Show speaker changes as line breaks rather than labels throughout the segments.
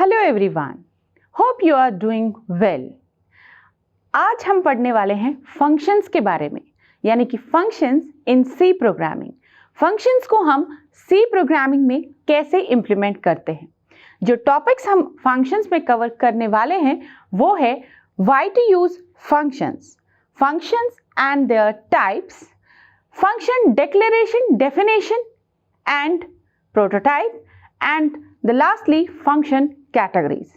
Hello everyone, hope you are doing well. आज हम पढ़ने वाले हैं फंक्शंस के बारे में, यानी कि functions in C programming. Functions को हम सी प्रोग्रामिंग में कैसे इम्प्लीमेंट करते हैं। जो टॉपिक्स हम फंक्शंस में कवर करने वाले हैं वो है why to use functions, functions and their types, function declaration, definition and prototype and the lastly function categories.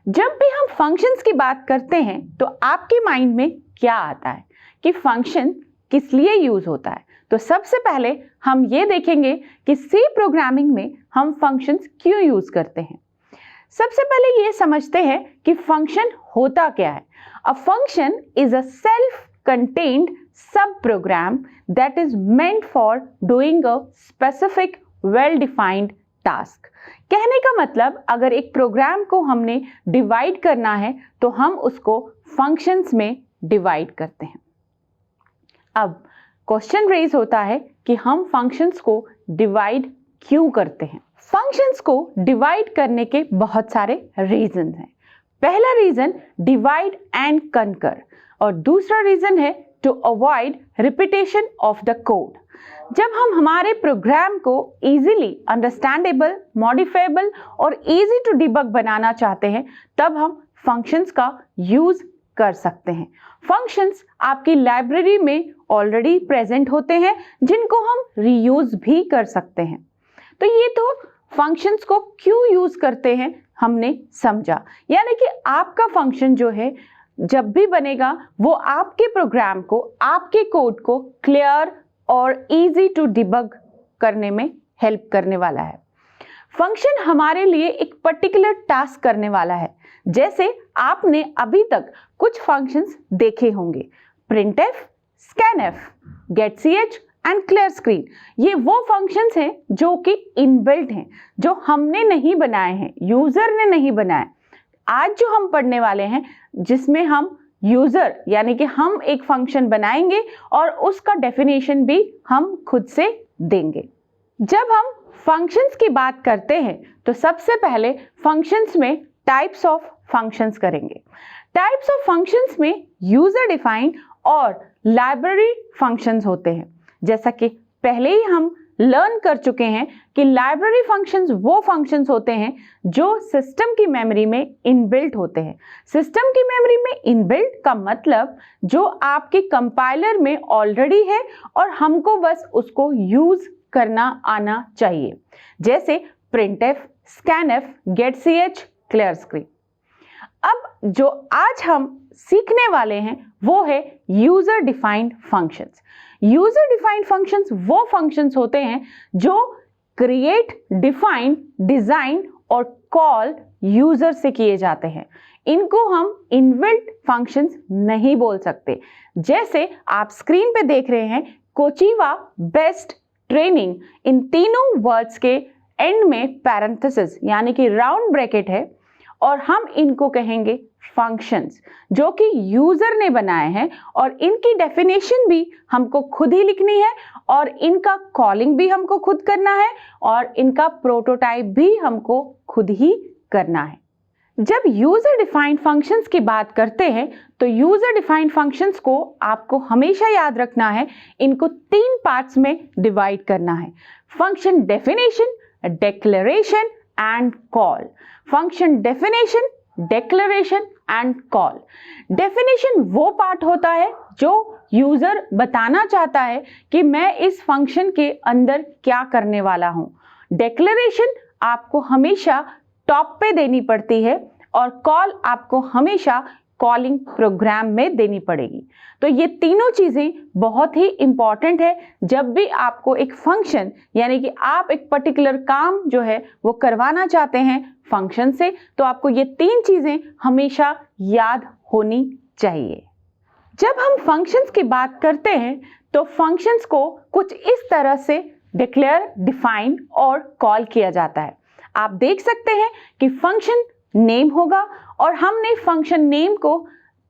जब भी हम फंक्शंस की बात करते हैं तो आपके माइंड में क्या आता है कि फंक्शन किस लिए यूज होता है। तो सबसे पहले हम ये देखेंगे कि सी प्रोग्रामिंग में हम फंक्शंस क्यों यूज करते हैं। सबसे पहले ये समझते हैं कि फंक्शन होता क्या है। A function is a self contained sub-program that is meant for doing a specific well-defined task। कहने का मतलब अगर एक प्रोग्राम को हमने डिवाइड करना है तो हम उसको फंक्शंस में डिवाइड करते हैं। अब क्वेश्चन रेज होता है कि हम फंक्शंस को डिवाइड क्यों करते हैं। फंक्शंस को डिवाइड करने के बहुत सारे रीजन हैं। पहला रीजन डिवाइड एंड कंकर और दूसरा रीजन है to avoid repetition of the code. जब हम हमारे प्रोग्राम को इजीली अंडरस्टैंडेबल, मॉडिफाइबल और इजी टू डिबग बनाना चाहते हैं तब हम फंक्शंस का यूज कर सकते हैं। फंक्शंस आपकी लाइब्रेरी में ऑलरेडी प्रेजेंट होते हैं जिनको हम रीयूज भी कर सकते हैं। तो ये तो फंक्शंस को क्यों यूज करते हैं हमने समझा, यानी कि आपका फंक्शन जो है जब भी बनेगा वो आपके प्रोग्राम को, आपके कोड को क्लियर और इजी टू डिबग करने में हेल्प करने वाला है। फंक्शन हमारे लिए एक पर्टिकुलर टास्क करने वाला है। जैसे आपने अभी तक कुछ फंक्शंस देखे होंगे, printf, scanf, getch and clear screen. ये वो फंक्शंस हैं जो कि इनबिल्ट हैं, जो हमने नहीं बनाए हैं, यूजर ने नहीं बनाए। आज जो हम पढ़ने वाले हैं जिसमें हम यूजर यानी कि हम एक फंक्शन बनाएंगे और उसका डेफिनेशन भी हम खुद से देंगे। जब हम फंक्शंस की बात करते हैं तो सबसे पहले फंक्शंस में टाइप्स ऑफ फंक्शंस करेंगे। टाइप्स ऑफ फंक्शंस में यूजर डिफाइंड और लाइब्रेरी फंक्शंस होते हैं। जैसा कि पहले ही हम लर्न कर चुके हैं कि लाइब्रेरी फंक्शंस वो फंक्शंस होते हैं जो सिस्टम की मेमोरी में इनबिल्ट होते हैं। सिस्टम की मेमोरी में इनबिल्ट का मतलब जो आपके कंपाइलर में ऑलरेडी है और हमको बस उसको यूज करना आना चाहिए। जैसे printf, scanf, getch, clear screen. अब जो आज हम सीखने वाले हैं वो है user defined functions. User defined functions वो फंक्शंस होते हैं जो क्रिएट, डिफाइन, डिजाइन और कॉल यूजर से किए जाते हैं। इनको हम इनबिल्ट फंक्शंस नहीं बोल सकते। जैसे आप स्क्रीन पे देख रहे हैं कोचिवा, बेस्ट, ट्रेनिंग, इन तीनों वर्ड्स के एंड में पैरेंथेसिस यानी कि राउंड ब्रैकेट है और हम इनको कहेंगे फंक्शंस जो कि यूजर ने बनाए हैं और इनकी डेफिनेशन भी हमको खुद ही लिखनी है और इनका कॉलिंग भी हमको खुद करना है और इनका प्रोटोटाइप भी हमको खुद ही करना है। जब यूजर डिफाइंड फंक्शंस की बात करते हैं तो यूजर डिफाइंड फंक्शंस को आपको हमेशा याद रखना है, इनको 3 पार्ट्स में डिवाइड करना है। Function definition, declaration and call. Function definition, declaration and call. Definition वो पार्ट होता है जो यूजर बताना चाहता है कि मैं इस फंक्शन के अंदर क्या करने वाला हूं। डिक्लेरेशन आपको हमेशा टॉप पे देनी पड़ती है और कॉल आपको हमेशा कॉलिंग प्रोग्राम में देनी पड़ेगी। तो ये तीनों चीजें बहुत ही इंपॉर्टेंट है। जब भी आपको एक फंक्शन यानी कि आप एक पर्टिकुलर काम जो है वो करवाना चाहते हैं फंक्शन से, तो आपको ये 3 चीजें हमेशा याद होनी चाहिए। जब हम फंक्शंस की बात करते हैं तो फंक्शंस को कुछ इस तरह से डिक्लेयर, डिफाइन और कॉल किया जाता है। आप देख सकते हैं कि फंक्शन नेम होगा और हमने फंक्शन नेम को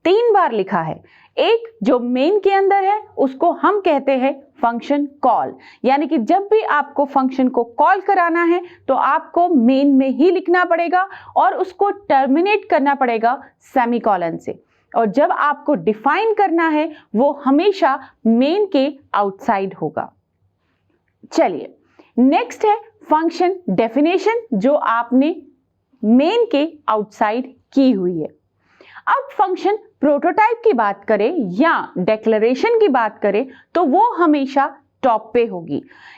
3 बार लिखा है। एक जो मेन के अंदर है उसको हम कहते हैं फंक्शन कॉल, यानी कि जब भी आपको फंक्शन को कॉल कराना है तो आपको मेन में ही लिखना पड़ेगा और उसको टर्मिनेट करना पड़ेगा सेमीकोलन से, और जब आपको डिफाइन करना है वो हमेशा मेन के आउटसाइड होगा। चलिए नेक्स्ट है फंक्शन डेफिनेशन, जो आपने मेन के आउटसाइड की हुई है। अब फंक्शन प्रोटोटाइप की बात करें या डेक्लेरेशन की बात करें तो वो हमेशा टॉप पे होगी।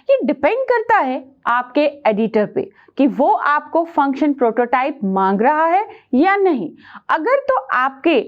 ये डिपेंड करता है आपके एडिटर पे कि वो आपको फंक्शन प्रोटोटाइप मांग रहा है या नहीं। अगर तो आपके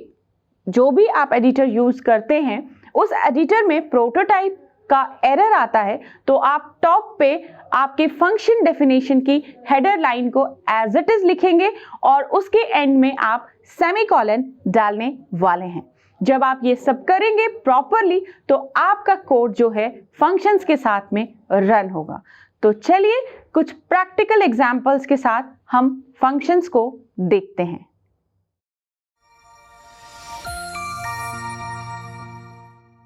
जो भी आप एडिटर यूज करते हैं उस एडिटर में प्रोटोटाइप का एरर आता है तो आप टॉप पे आपके फंक्शन डेफिनेशन की हेडर लाइन को एज इट इज लिखेंगे और उसके एंड में आप सेमीकोलन डालने वाले हैं। जब आप ये सब करेंगे प्रॉपरली तो आपका कोड जो है फंक्शंस के साथ में रन होगा। तो चलिए कुछ प्रैक्टिकल एग्जांपल्स के साथ हम फंक्शंस को देखते हैं।